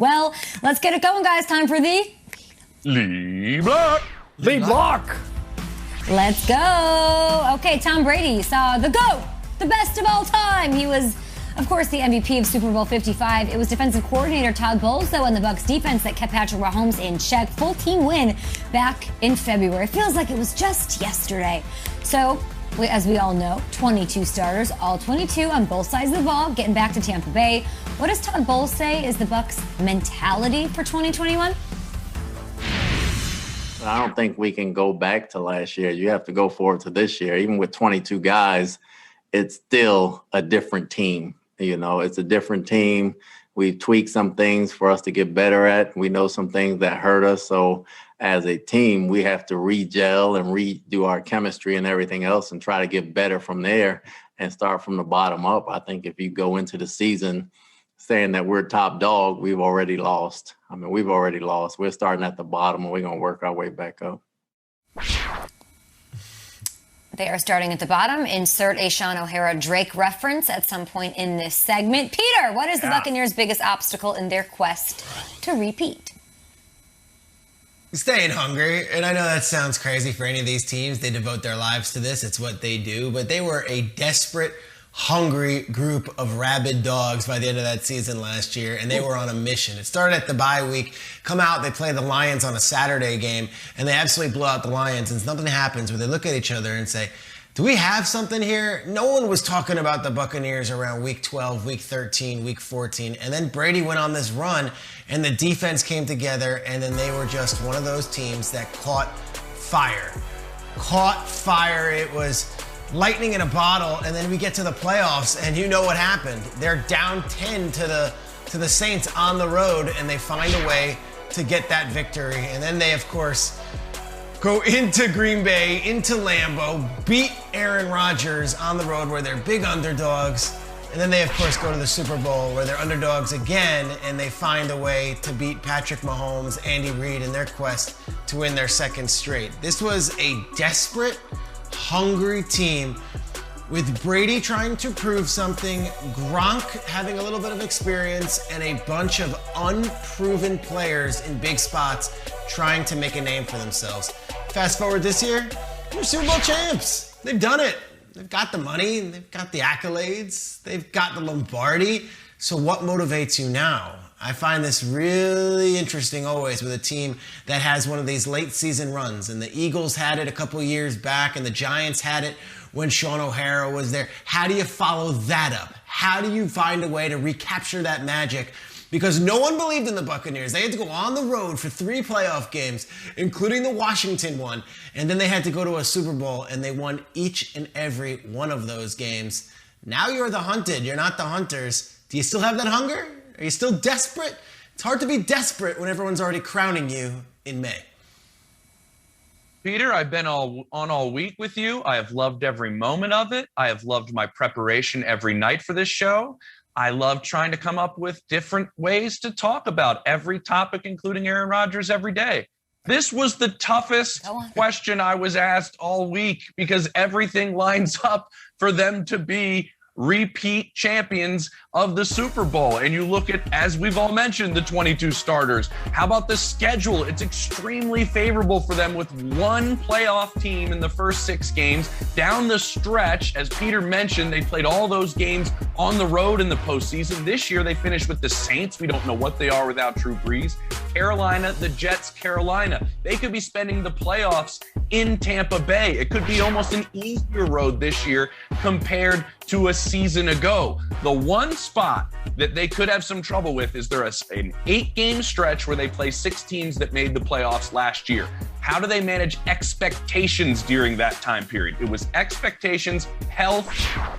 Well, let's get it going, guys. Time for the Lead Block. Lead Block. Let's go. Okay, Tom Brady saw the GOAT, the best of all time. He was, of course, the MVP of Super Bowl 55. It was defensive coordinator Todd Bowles, though, and the Bucs defense that kept Patrick Mahomes in check. Full team win back in February. It feels like it was just yesterday. So, as we all know, 22 starters, all 22 on both sides of the ball, getting back to Tampa Bay. What does Todd Bowles say is the Bucs' mentality for 2021? I don't think we can go back to last year. You have to go forward to this year. Even with 22 guys, it's still a different team. You know, it's a different team. We've tweaked some things for us to get better at. We know some things that hurt us. So as a team, we have to re-gel and redo our chemistry and everything else and try to get better from there and start from the bottom up. I think if you go into the season saying that we're top dog, we've already lost. I mean, we've already lost. We're starting at the bottom and we're going to work our way back up. They are starting at the bottom. Insert a Sean O'Hara Drake reference at some point in this segment. Peter, what is the Buccaneers' biggest obstacle in their quest to repeat? Staying hungry. And I know that sounds crazy for any of these teams. They devote their lives to this. It's what they do. But they were a desperate, hungry group of rabid dogs by the end of that season last year, and they were on a mission. It started at the bye week. Come out, they play the Lions on a Saturday game, and they absolutely blow out the Lions, and nothing happens where they look at each other and say, do we have something here? No one was talking about the Buccaneers around week 12, week 13, week 14, and then Brady went on this run, and the defense came together, and then they were just one of those teams that caught fire. Caught fire. It was lightning in a bottle, and then we get to the playoffs, and you know what happened. They're down 10 to the Saints on the road, and they find a way to get that victory. And then they, of course, go into Green Bay, into Lambeau, beat Aaron Rodgers on the road where they're big underdogs. And then they, of course, go to the Super Bowl where they're underdogs again, and they find a way to beat Patrick Mahomes, Andy Reid in their quest to win their second straight. This was a desperate, hungry team with Brady trying to prove something, Gronk having a little bit of experience, and a bunch of unproven players in big spots trying to make a name for themselves. Fast forward this year, they're Super Bowl champs. They've done it. They've got the money, they've got the accolades, they've got the Lombardi. So what motivates you now? I find this really interesting always with a team that has one of these late season runs. And the Eagles had it a couple years back, and the Giants had it when Sean O'Hara was there. How do you follow that up? How do you find a way to recapture that magic? Because no one believed in the Buccaneers. They had to go on the road for 3 playoff games, including the Washington one. And then they had to go to a Super Bowl, and they won each and every one of those games. Now you're the hunted. You're not the hunters. Do you still have that hunger? Are you still desperate? It's hard to be desperate when everyone's already crowning you in May. Peter, I've been on all week with you. I have loved every moment of it. I have loved my preparation every night for this show. I love trying to come up with different ways to talk about every topic, including Aaron Rodgers, every day. This was the toughest question I was asked all week because everything lines up for them to be repeat champions of the Super Bowl. And you look at, as we've all mentioned, the 22 starters. How about the schedule? It's extremely favorable for them with one playoff team in the first 6 games. Down the stretch, as Peter mentioned, they played all those games on the road in the postseason. This year, they finished with the Saints. We don't know what they are without Drew Brees. Carolina, the Jets, Carolina. They could be spending the playoffs in Tampa Bay. It could be almost an easier road this year compared to a season ago. The one spot that they could have some trouble with is there an 8-game stretch where they play 6 teams that made the playoffs last year. How do they manage expectations during that time period? It was expectations, health,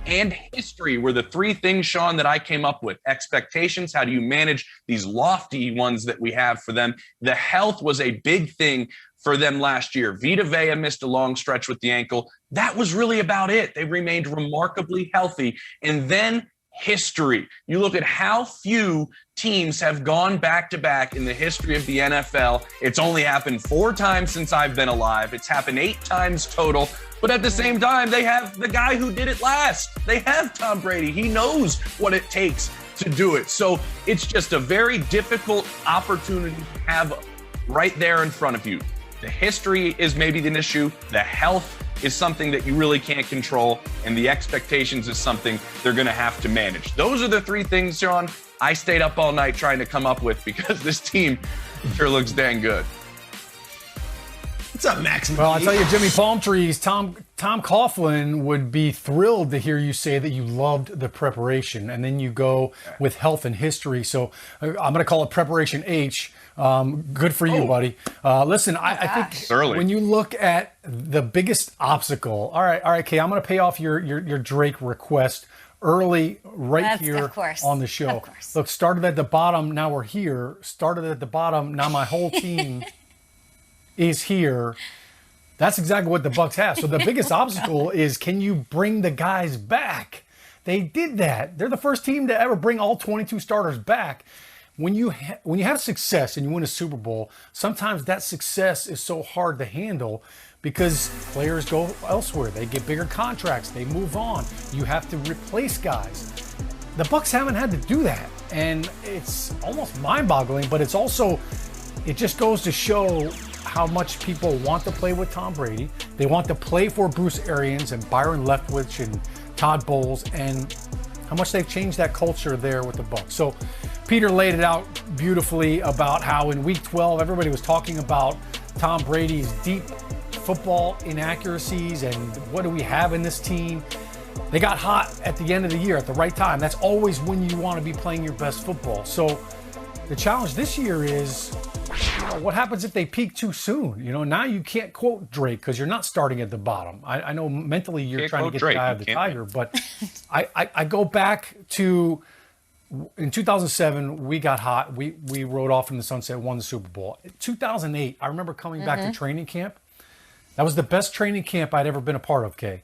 and history were the 3 things, Sean, that I came up with. Expectations, how do you manage these lofty ones that we have for them? The health was a big thing for them last year. Vita Vea missed a long stretch with the ankle. That was really about it. They remained remarkably healthy. And then history. You look at how few teams have gone back-to-back in the history of the NFL. It's only happened 4 times since I've been alive. It's happened 8 times total. But at the same time, they have the guy who did it last. They have Tom Brady. He knows what it takes to do it. So it's just a very difficult opportunity to have right there in front of you. The history is maybe an issue. The health is something that you really can't control. And the expectations is something they're going to have to manage. Those are the three things, Sean, I stayed up all night trying to come up with because this team sure looks dang good. What's up, Max? Well, I tell you, Jimmy Palmtrees, Tom Coughlin would be thrilled to hear you say that you loved the preparation, and then you go with health and history. So I'm going to call it Preparation H. Good for you, buddy. Listen, I think when you look at the biggest obstacle, all right, Kay, I'm going to pay off your Drake request early here on the show. Look, started at the bottom, now we're here. Started at the bottom, now my whole team is here. That's exactly what the Bucs have. So the biggest obstacle is, can you bring the guys back? They did that. They're the first team to ever bring all 22 starters back. When you have success and you win a Super Bowl, sometimes that success is so hard to handle because players go elsewhere. They get bigger contracts. They move on. You have to replace guys. The Bucs haven't had to do that, and it's almost mind-boggling. But it's also, it just goes to show how much people want to play with Tom Brady. They want to play for Bruce Arians and Byron Leftwich and Todd Bowles, and how much they've changed that culture there with the Bucs. So Peter laid it out beautifully about how in Week 12 everybody was talking about Tom Brady's deep football inaccuracies and what do we have in this team. They got hot at the end of the year at the right time. That's always when you want to be playing your best football. So the challenge this year is, what happens if they peak too soon? Now you can't quote Drake because you're not starting at the bottom. I know mentally you're trying to get the eye of the tiger, but I go back to in 2007, we got hot. We rode off in the sunset, won the Super Bowl. In 2008, I remember coming back to training camp. That was the best training camp I'd ever been a part of, Kay.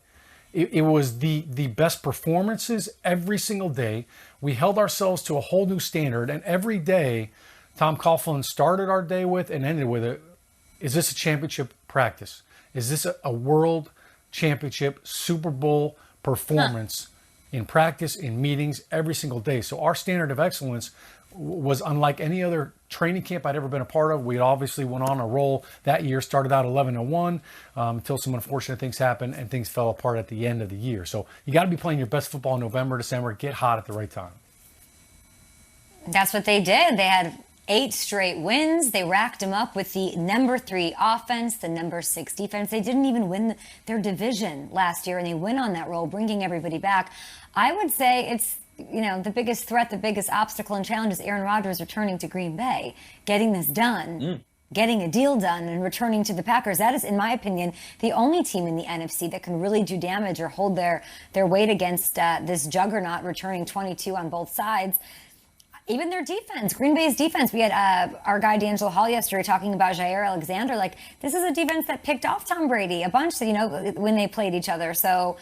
It was the best performances every single day. We held ourselves to a whole new standard, and every day Tom Coughlin started our day with and ended with it. Is this a championship practice? Is this a world championship Super Bowl performance in practice, in meetings, every single day? So our standard of excellence was unlike any other training camp I'd ever been a part of. We obviously went on a roll that year, started out 11-1 until some unfortunate things happened and things fell apart at the end of the year. So you got to be playing your best football in November, December, get hot at the right time. That's what they did. They had 8 straight wins. They racked them up with the number 3 offense, the number 6 defense. They didn't even win their division last year, and they went on that roll, bringing everybody back. I would say it's, the biggest threat, the biggest obstacle and challenge is Aaron Rodgers returning to Green Bay, getting this done, getting a deal done, and returning to the Packers. That is, in my opinion, the only team in the NFC that can really do damage or hold their weight against this juggernaut returning 22 on both sides. Even their defense, Green Bay's defense. We had our guy D'Angelo Hall yesterday talking about Jair Alexander. Like, this is a defense that picked off Tom Brady a bunch, when they played each other. So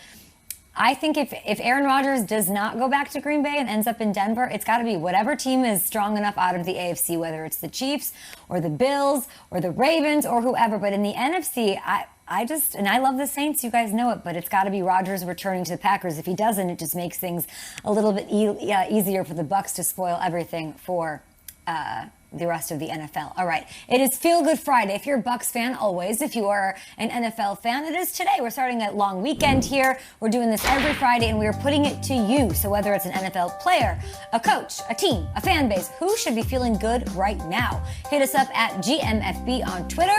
I think if Aaron Rodgers does not go back to Green Bay and ends up in Denver, it's got to be whatever team is strong enough out of the AFC, whether it's the Chiefs or the Bills or the Ravens or whoever. But in the NFC, I love the Saints, you guys know it, but it's got to be Rodgers returning to the Packers. If he doesn't, it just makes things a little bit easier for the Bucs to spoil everything for the rest of the NFL. All right, it is Feel Good Friday. If you're a Bucs fan, always. If you are an NFL fan, it is today. We're starting a long weekend here. We're doing this every Friday, and we are putting it to you. So whether it's an NFL player, a coach, a team, a fan base, who should be feeling good right now? Hit us up at GMFB on Twitter,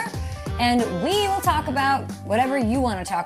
and we will talk about whatever you want to talk about.